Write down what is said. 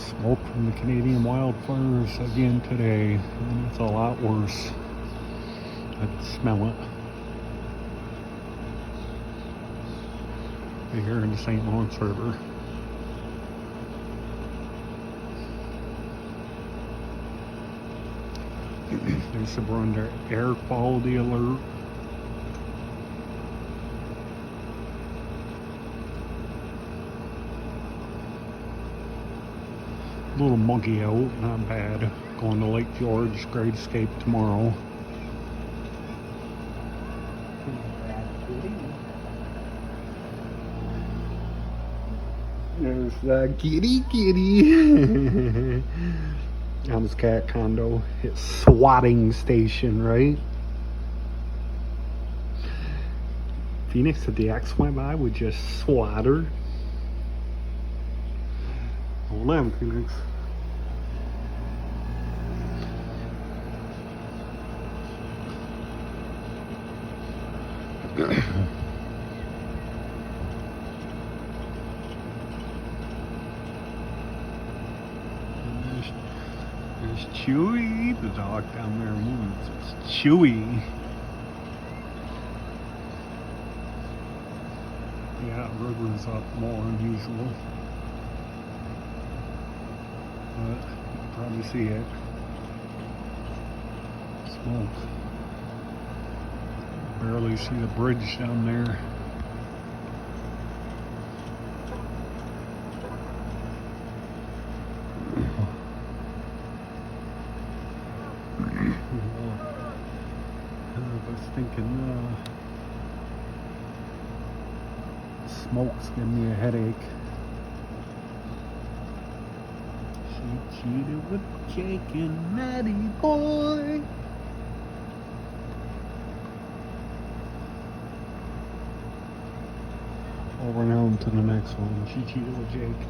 Smoke from the Canadian wildfires again today, and it's a lot worse. I can smell it. Here in the St. Lawrence River. There's we're under air quality alert. A little muggy out, not bad. Going to Lake George, Great Escape tomorrow. There's the kitty. Tom's cat condo. It's swatting station, right? Phoenix, if the X went by, would just swat her. Hold on, Phoenix. There's Chewy, the dog down there moves. It's Chewy. Yeah, river's up more than usual. But you can probably see it. Smoke. Barely see the bridge down there. I was thinking smoke's giving me a headache. She cheated with Jake and Maddie boy. Over now to the next one. She cheated with Jake.